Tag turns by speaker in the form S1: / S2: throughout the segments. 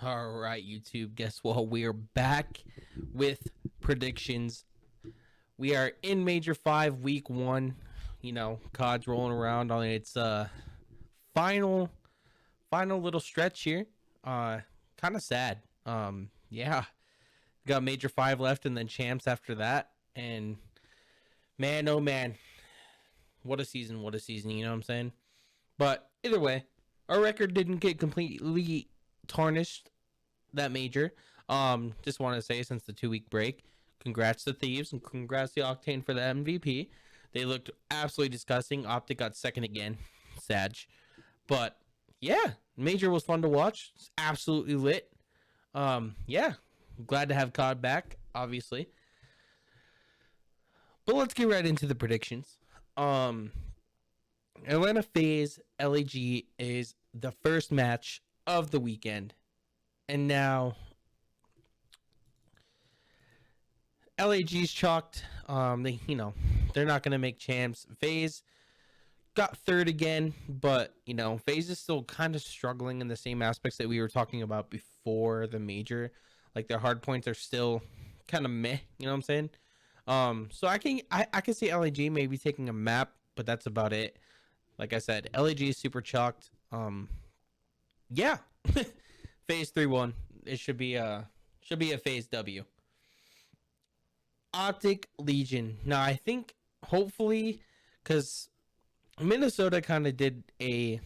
S1: All right, YouTube. Guess what? We are back with predictions. We are in Major 5, Week 1. COD's rolling around on its final final little stretch here. Kind of sad. Yeah. Got Major 5 left and then Champs after that. And man, oh man. What a season, you know what I'm saying? But either way, our record didn't get completely tarnished that major. Just want to say, since the 2 week break, congrats to Thieves and congrats to Octane for the MVP. They looked absolutely disgusting. Optic got second again. Sag. But yeah, major was fun to watch. It's absolutely lit. Yeah, glad to have COD back, obviously. But let's get right into the predictions. Atlanta FaZe LAG is the first match of the weekend. And now LAG's chalked. They're not going to make champs. FaZe got third again, but FaZe is still kind of struggling in the same aspects that we were talking about before the major. Like, their hard points are still kind of meh, you know what I'm saying? So I can see LAG maybe taking a map, but that's about it. Like I said, LAG is super chalked. Yeah. FaZe 3-1. It should be a FaZe W. Optic Legion. Now I think hopefully, because Minnesota kind of did a,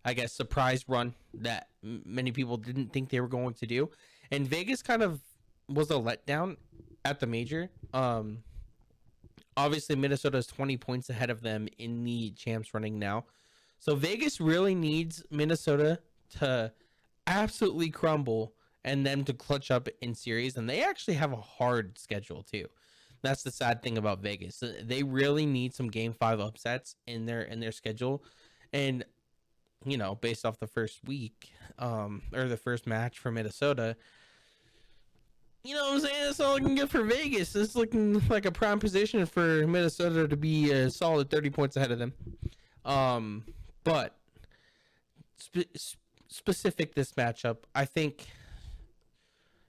S1: I guess, surprise run that many people didn't think they were going to do, and Vegas kind of was a letdown at the major. Obviously Minnesota is 20 points ahead of them in the champs running now, so Vegas really needs Minnesota to absolutely crumble and them to clutch up in series, and they actually have a hard schedule too. That's the sad thing about Vegas. They really need some game 5 upsets in their schedule, and based off the first week or the first match for Minnesota, you know what I'm saying, that's all I can get for Vegas. It's looking like a prime position for Minnesota to be a solid 30 points ahead of them. But specific this matchup, I think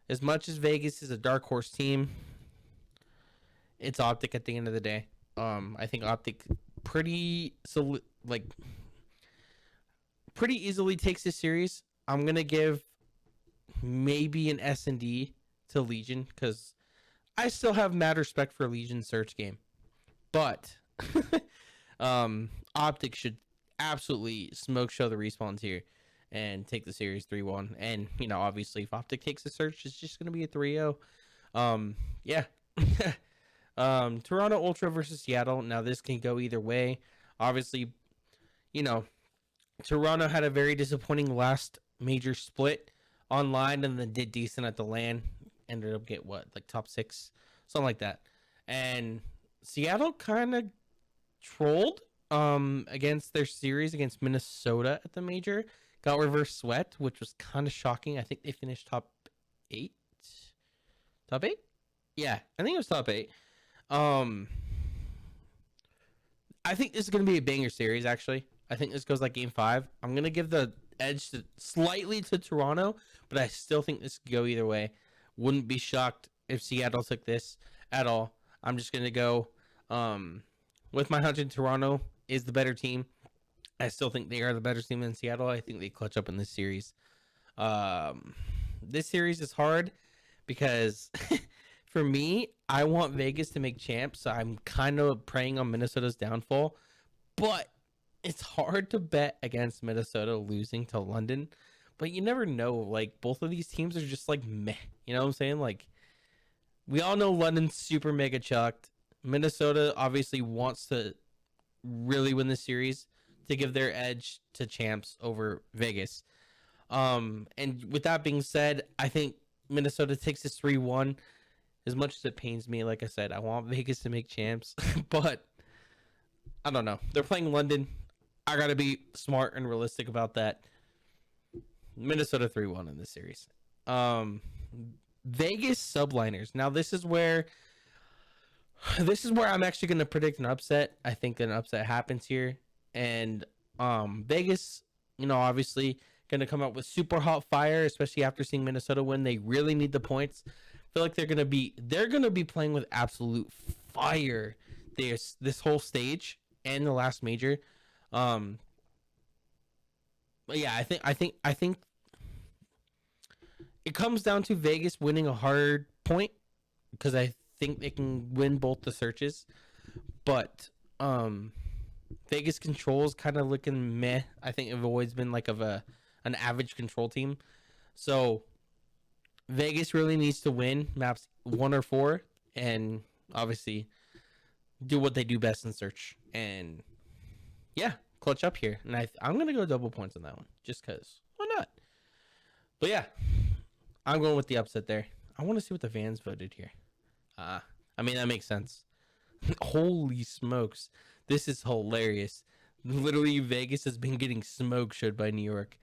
S1: as much as Vegas is a dark horse team, it's Optic at the end of the day. I think Optic pretty easily takes this series. I'm gonna give maybe an S&D to Legion because I still have mad respect for Legion's search game, but Optic should absolutely smoke show the respawns here and take the series 3-1. And obviously if Optic takes the search, it's just gonna be a 3-0. Yeah. Toronto Ultra versus Seattle. Now this can go either way. Obviously, Toronto had a very disappointing last major split online and then did decent at the LAN. Ended up top 6, something like that. And Seattle kind of trolled against their series against Minnesota at the major. Got reverse swept, which was kind of shocking. I think they finished top 8. Top 8? Yeah, I think it was top 8. I think this is going to be a banger series, actually. I think this goes like game 5. I'm going to give the edge slightly to Toronto, but I still think this could go either way. Wouldn't be shocked if Seattle took this at all. I'm just going to go with my hunch. Toronto is the better team. I still think they are the better team than Seattle. I think they clutch up in this series. This series is hard because for me, I want Vegas to make champs, so I'm kind of preying on Minnesota's downfall. But it's hard to bet against Minnesota losing to London. But you never know. Like, both of these teams are just like meh. You know what I'm saying? Like, we all know London's super mega chucked. Minnesota obviously wants to really win the series to give their edge to champs over Vegas. And with that being said, I think Minnesota takes this 3-1. As much as it pains me, like I said, I want Vegas to make champs, but I don't know. They're playing London. I gotta be smart and realistic about that. Minnesota 3-1 in this series. Vegas subliners. Now this is where I'm actually gonna predict an upset. I think an upset happens here, and Vegas, obviously going to come out with super hot fire, especially after seeing Minnesota win. They really need the points. I feel like they're going to be playing with absolute fire this whole stage and the last major. But yeah, I think it comes down to Vegas winning a hard point because I think they can win both the searches. But Vegas controls kind of looking meh. I think they've always been like an average control team. So Vegas really needs to win maps 1 or 4 and obviously do what they do best in search. And yeah, clutch up here. And I'm going to go double points on that one just because. Why not? But yeah, I'm going with the upset there. I want to see what the fans voted here. I mean, that makes sense. Holy smokes. This is hilarious. Literally, Vegas has been getting smoke showed by New York.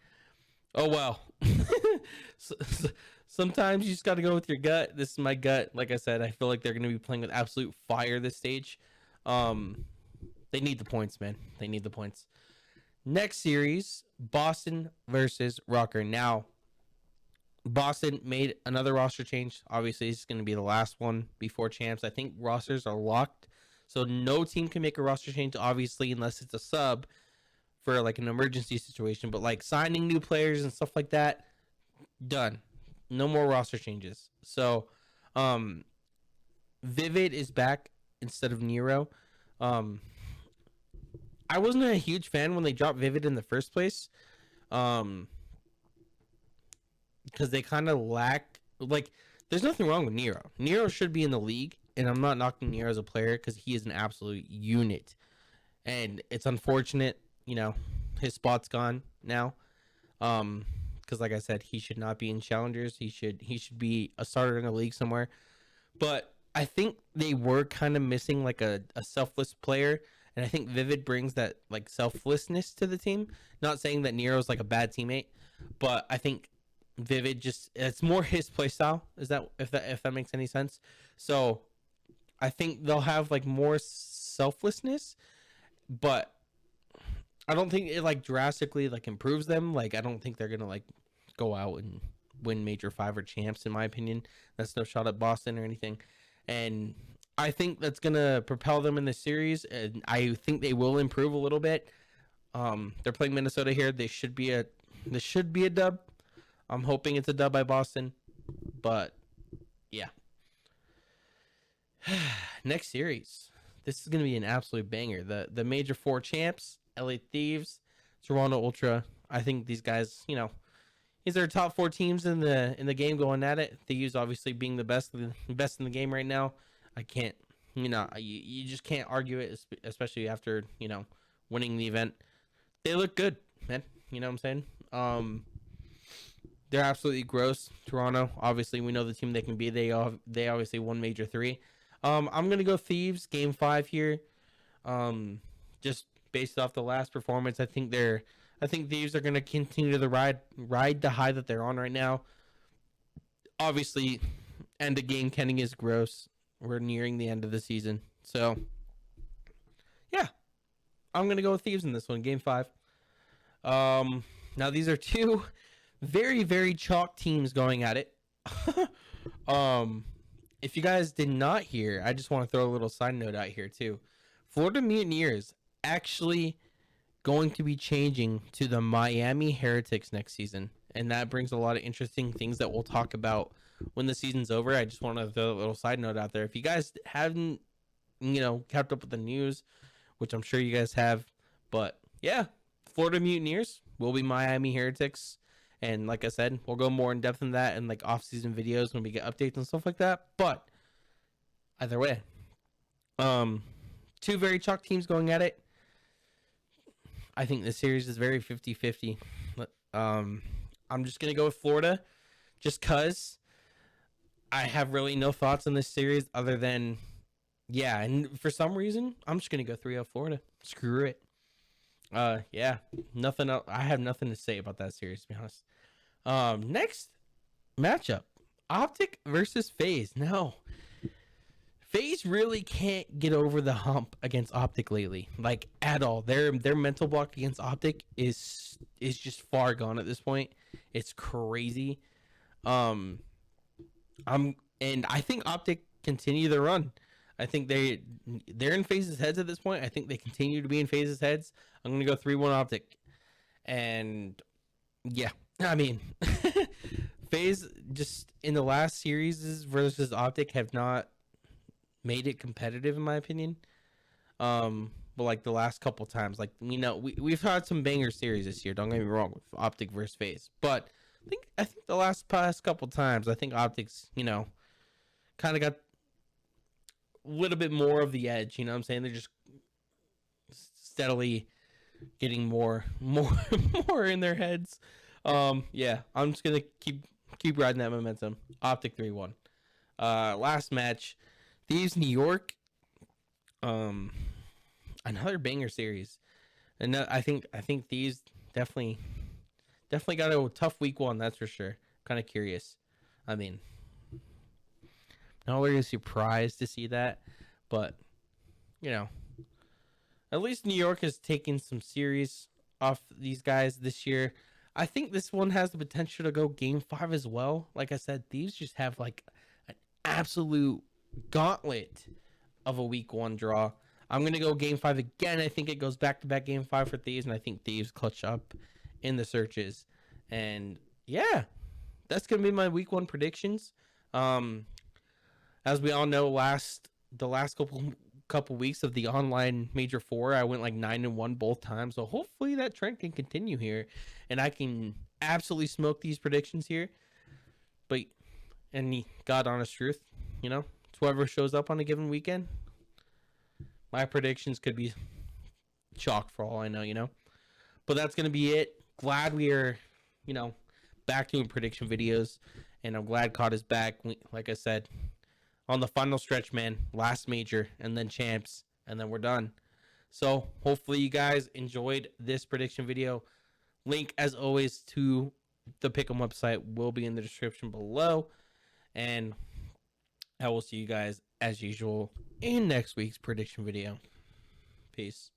S1: Oh, wow. Sometimes you just got to go with your gut. This is my gut. Like I said, I feel like they're going to be playing with absolute fire this stage. They need the points, man. They need the points. Next series, Boston versus Rocker. Now, Boston made another roster change. Obviously, it's going to be the last one before champs. I think rosters are locked, so no team can make a roster change, obviously, unless it's a sub for like an emergency situation. But like signing new players and stuff like that, done. No more roster changes. So, Vivid is back instead of Nero. I wasn't a huge fan when they dropped Vivid in the first place. Because they kind of lack, like, there's nothing wrong with Nero. Nero should be in the league, and I'm not knocking Nero as a player because he is an absolute unit. And it's unfortunate, his spot's gone now. Because like I said, he should not be in challengers. He should be a starter in the league somewhere. But I think they were kind of missing like a selfless player, and I think Vivid brings that like selflessness to the team. Not saying that Nero's like a bad teammate, but I think Vivid it's more his play style. Is that if that makes any sense? So I think they'll have like more selflessness, but I don't think it like drastically like improves them. Like I don't think they're gonna like go out and win Major 5 or champs, in my opinion. That's no shot at Boston or anything. And I think that's gonna propel them in the series, and I think they will improve a little bit. They're playing Minnesota here. This should be a dub. I'm hoping it's a dub by Boston, but yeah. Next series. This is going to be an absolute banger. The Major 4 champs, LA Thieves, Toronto Ultra. I think these guys, these are top 4 teams in the game going at it. Thieves obviously being the best in the game right now. I can't, you just can't argue it, especially after, winning the event. They look good, man. You know what I'm saying? They're absolutely gross. Toronto, obviously, we know the team they can be. They obviously won Major 3. I'm gonna go Thieves game 5 here. Just based off the last performance, I think Thieves are gonna continue to ride the high that they're on right now. Obviously, end of game Kenning is gross. We're nearing the end of the season, so yeah, I'm gonna go with Thieves in this one, game 5. Now these are 2 very, very chalk teams going at it. If you guys did not hear, I just want to throw a little side note out here too. Florida Mutineers actually going to be changing to the Miami Heretics next season, and that brings a lot of interesting things that we'll talk about when the season's over. I just want to throw a little side note out there. If you guys haven't, kept up with the news, which I'm sure you guys have, but yeah, Florida Mutineers will be Miami Heretics. And like I said, we'll go more in depth in that in like off-season videos when we get updates and stuff like that. But either way, 2 very chalk teams going at it. I think this series is very 50-50. I'm just going to go with Florida just because I have really no thoughts on this series other than, yeah, and for some reason, I'm just going to go 3-0 Florida. Screw it. Yeah, nothing else. I have nothing to say about that series, to be honest. Next matchup, Optic versus FaZe. Now, FaZe really can't get over the hump against Optic lately, like at all. Their mental block against Optic is just far gone at this point. It's crazy. Um, and I think Optic continue their run. I think they're in FaZe's heads at this point. I think they continue to be in FaZe's heads. I'm gonna go 3-1 Optic, and yeah, I mean, FaZe just in the last series versus Optic have not made it competitive in my opinion. But like the last couple times, like we've had some banger series this year. Don't get me wrong with Optic versus FaZe, but I think the past couple times, I think Optics kind of got a little bit more of the edge. You know what I'm saying? They're just steadily getting more more in their heads. Yeah, I'm just gonna keep riding that momentum. Optic 3-1. Last match, Thieves New York. Another banger series, and I think Thieves definitely got a tough week one. That's for sure. Kind of curious. I mean, not really surprised to see that, but at least New York has taken some series off these guys this year. I think this one has the potential to go game 5 as well. Like I said, Thieves just have like an absolute gauntlet of a week 1 draw. I'm going to go game 5 again. I think it goes back-to-back game 5 for Thieves, and I think Thieves clutch up in the searches. And yeah, that's going to be my week 1 predictions. As we all know, the last couple weeks of the online Major 4, I went like 9-1 both times. So hopefully that trend can continue here, and I can absolutely smoke these predictions here. But and God honest truth, it's whoever shows up on a given weekend. My predictions could be chalk for all I know. But that's going to be it. Glad we are, back doing prediction videos. And I'm glad COD is back. Like I said, on the final stretch, man. Last major and then champs. And then we're done. So hopefully you guys enjoyed this prediction video. Link, as always, to the Pick'em website will be in the description below. And I will see you guys, as usual, in next week's prediction video. Peace.